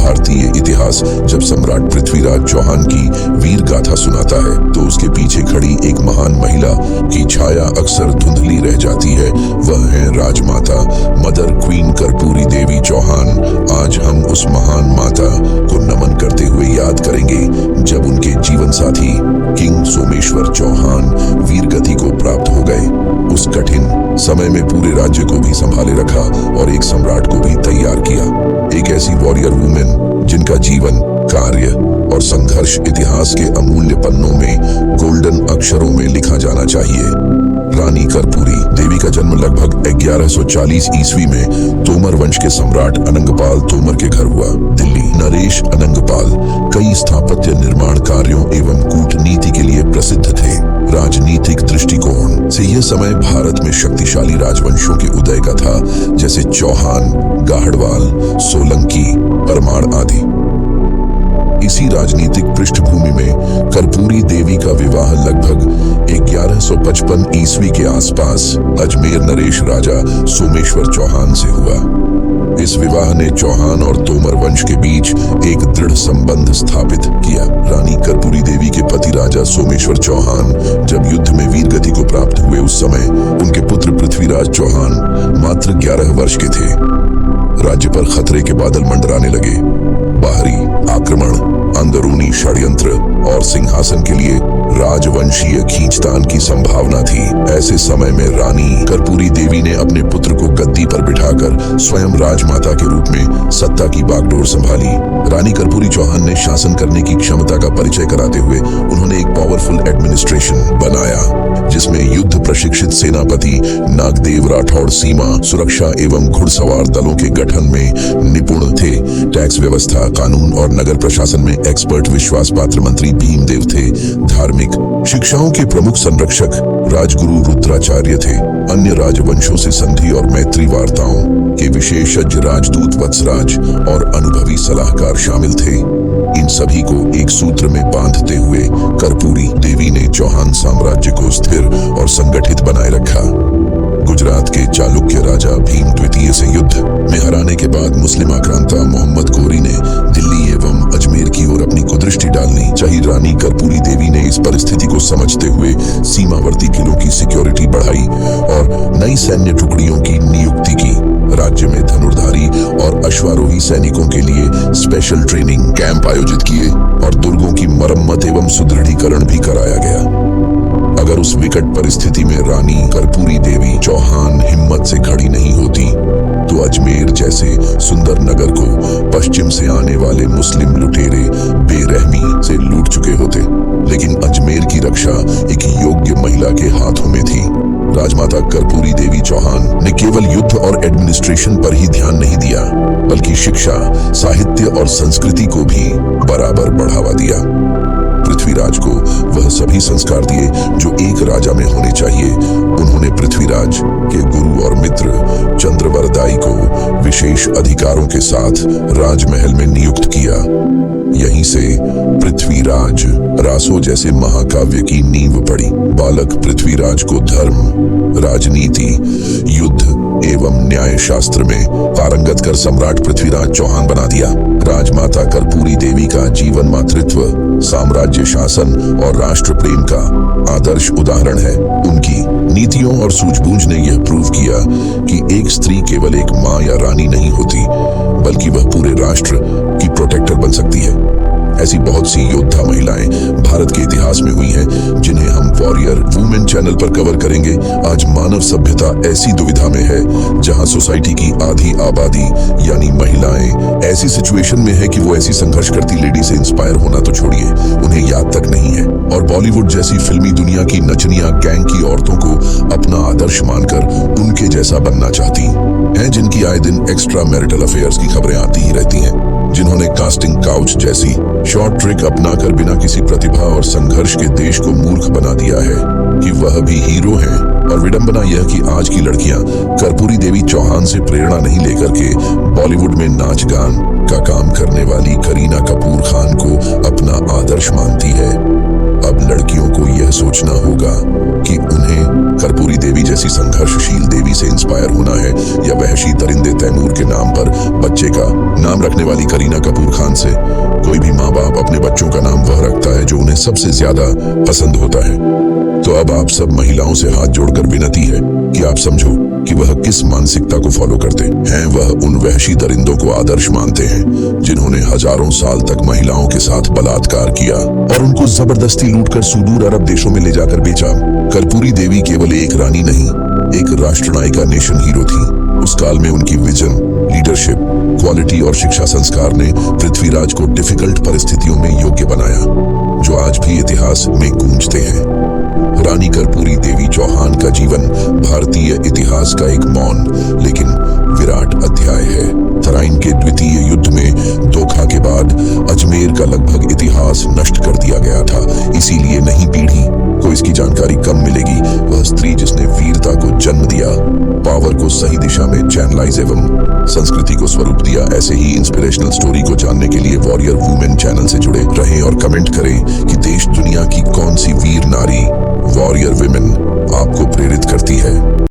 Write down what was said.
भारतीय इतिहास जब सम्राट पृथ्वीराज चौहान की वीर गाथा सुनाता है तो उसके पीछे खड़ी एक महान महिला की छाया अक्सर धुंधली रह जाती है। वह है राजमाता मदर क्वीन कर्पूरी देवी चौहान। आज हम उस महान माता को नमन करते हुए याद करेंगे जब उनके जीवन साथी किंग सोमेश्वर चौहान वीरगति को प्राप्त हो गए। उस कठिन समय में पूरे राज्य को भी संभाले रखा और एक सम्राट को भी तैयार किया। एक ऐसी वॉरियर वुमेन जिनका जीवन, कार्य और संघर्ष इतिहास के अमूल्य पन्नों में गोल्डन अक्षरों में लिखा जाना चाहिए। रानी कर्पूरी देवी का जन्म लगभग 1140 ईस्वी में तोमर वंश के सम्राट अनंगपाल तोमर के घर हुआ। दिल्ली नरेश अनंगपाल कई स्थापत्य निर्माण कार्यों एवं कूटनीति के लिए प्रसिद्ध थे। राजनीतिक दृष्टिकोण से यह समय भारत में शक्तिशाली राजवंशों के उदय का था, जैसे चौहान, गाहड़वाल, सोलंकी, परमार आदि। इसी राजनीतिक पृष्ठभूमि में कर्पूरी देवी का विवाह लगभग 1155 ईस्वी के आसपास अजमेर नरेश राजा सोमेश्वर चौहान से हुआ। इस विवाह ने चौहान और तोमर वंश के बीच एक दृढ़ संबंध स्थापित किया। रानी कर्पूरी देवी के पति राजा सोमेश्वर चौहान जब युद्ध में वीरगति को प्राप्त हुए उस समय उनके पुत्र पृथ्वीराज चौहान मात्र 11 वर्ष के थे। राज्य पर खतरे के बादल मंडराने लगे। बाहरी आक्रमण, अंदरूनी षड्यंत्र और सिंहासन के लिए राजवंशीय खींचतान की संभावना थी। ऐसे समय में रानी कर्पूरी देवी ने अपने पुत्र को गद्दी पर बिठाकर स्वयं राजमाता के रूप में सत्ता की बागडोर संभाली। रानी कर्पूरी चौहान ने शासन करने की क्षमता का परिचय कराते हुए उन्होंने एक पावरफुल एडमिनिस्ट्रेशन बनाया, जिसमें युद्ध प्रशिक्षित सेनापति नागदेव राठौड़ सीमा सुरक्षा एवं घुड़सवार दलों के गठन में निपुण थे। टैक्स व्यवस्था, कानून और नगर प्रशासन में एक्सपर्ट विश्वास पात्र मंत्री भीमदेव थे। धार्मिक शिक्षाओं के प्रमुख संरक्षक राजगुरु रुद्राचार्य थे। अन्य राजवंशों से संधि और मैत्री वार्ताओं के विशेषज्ञ राजदूत वत्सराज और अनुभवी सलाहकार शामिल थे। इन सभी को एक सूत्र में बांधते हुए कर्पूरी देवी ने चौहान साम्राज्य को स्थिर और संगठित बनाए रखा। गुजरात के चालुक्य राजा भीम द्वितीय से युद्ध में हराने के बाद मुस्लिम आक्रांता मोहम्मद गोरी ने दिल्ली एवं अजमेर की ओर अपनी कुदृष्टि डालनी चाहिए। रानी कर्पूरी देवी ने इस परिस्थिति को समझते हुए सीमावर्ती किलों की सिक्योरिटी बढ़ाई और नई सैन्य टुकड़ियों की नियुक्ति की। राज्य में धनुर्धारी और अश्वारोही सैनिकों के लिए स्पेशल ट्रेनिंग कैंप आयोजित किए और दुर्गों की मरम्मत एवं सुदृढ़ीकरण भी कराया गया। अगर उस विकट परिस्थिति में रानी कर्पूरी देवी चौहान हिम्मत से खड़ी नहीं होती तो अजमेर जैसे सुंदर नगर को पश्चिम से आने वाले मुस्लिम लुटेरे बेरहमी से लूट चुके होते। लेकिन अजमेर की रक्षा एक योग्य महिला के हाथों में थी। राजमाता कर्पूरी देवी चौहान ने केवल युद्ध और एडमिनिस्ट्रेशन पर ही ध्यान नहीं दिया, बल्कि शिक्षा, साहित्य और संस्कृति को भी बराबर बढ़ावा दिया। पृथ्वीराज को वह सभी संस्कार दिए जो एक राजा में होने चाहिए। उन्होंने पृथ्वीराज के गुरु और मित्र चंद्रवरदाई को विशेष अधिकारों के साथ राजमहल में नियुक्त किया। यहीं से पृथ्वीराज रासो जैसे महाकाव्य की नींव पड़ी। बालक पृथ्वीराज को धर्म, राजनीति, युद्ध एवं न्याय शास्त्र में पारंगत कर सम्राट पृथ्वीराज चौहान बना दिया। राजमाता कर्पूरी देवी का जीवन मातृत्व, साम्राज्य शासन और राष्ट्र प्रेम का आदर्श उदाहरण है। उनकी नीतियों और सूझबूझ ने यह प्रूव किया कि एक स्त्री केवल एक माँ या रानी नहीं होती, बल्कि वह पूरे राष्ट्र की प्रोटेक्टर बन सकती है। ऐसी बहुत सी योद्धा महिलाएं भारत के इतिहास में हुई हैं, जिन्हें हम वॉरियर वुमेन चैनल पर कवर करेंगे। आज मानव सभ्यता ऐसी दुविधा में है जहां सोसाइटी की आधी आबादी यानी महिलाएं ऐसी सिचुएशन में है कि वो ऐसी संघर्ष करती लेडी से इंस्पायर होना तो छोड़िए, उन्हें याद तक नहीं है। और बॉलीवुड जैसी फिल्मी दुनिया की नचनिया गैंग की औरतों को अपना आदर्श मानकर उनके जैसा बनना चाहती हैं, जिनकी आए दिन एक्स्ट्रा मैरिटल अफेयर्स की खबरें आती ही रहती हैं, जिन्होंने कास्टिंग काउच जैसी शॉर्ट ट्रिक अपनाकर बिना किसी प्रतिभा और संघर्ष के देश को मूर्ख बना दिया है कि वह भी हीरो हैं। और विडंबना यह कि आज की लड़कियां कर्पूरी देवी चौहान से प्रेरणा नहीं लेकर के बॉलीवुड में नाच गान का काम करने वाली करीना कपूर खान को अपना आदर्श मानती है। अब लड़कियों को यह सोचना होगा कि उन्हें कर्पूरी देवी जैसी संघर्षशील देवी से इंस्पायर होना है या वहशी दरिंदे तैमूर के नाम पर बच्चे का नाम रखने वाली करीना कपूर खान से। कोई भी माँ बाप अपने बच्चों का नाम वह रखता है जो उन्हें सबसे ज्यादा पसंद होता है। तो अब आप सब महिलाओं से हाथ जोड़कर विनती है कि आप समझो कि वह किस मानसिकता को फॉलो करते हैं। वह उन वहशी दरिंदों को आदर्श मानते हैं जिन्होंने हजारों साल तक महिलाओं के साथ बलात्कार किया और उनको जबरदस्ती लूटकर सुदूर अरब देशों में ले जाकर बेचा। कर्पूरी देवी केवल एक रानी नहीं, एक राष्ट्रनायिका, नेशन हीरो थी। उस काल में उनकी विजन, लीडरशिप, क्वालिटी और शिक्षा संस्कार ने पृथ्वीराज को डिफिकल्ट परिस्थितियों में योग्य बनाया, जो आज भी इतिहास में गूंजते हैं। रानी कर्पूरी देवी चौहान का जीवन भारतीय इतिहास का एक मौन लेकिन विराट अध्याय है। तराइन के द्वितीय युद्ध में धोखा के बाद अजमेर का लगभग इतिहास नष्ट कर दिया गया था। इसीलिए नई पीढ़ी को इसकी जानकारी कम मिलेगी। वह स्त्री जिसने वीरता को जन्म दिया, पावर को सही दिशा में चैनलाइज एवं संस्कृति को स्वरूप दिया। ऐसे ही इंस्पिरेशनल स्टोरी को जानने के लिए वॉरियर वुमेन चैनल से जुड़े रहें और कमेंट करें कि देश दुनिया की कौन सी वीर नारी, वॉरियर विमेन आपको प्रेरित करती है।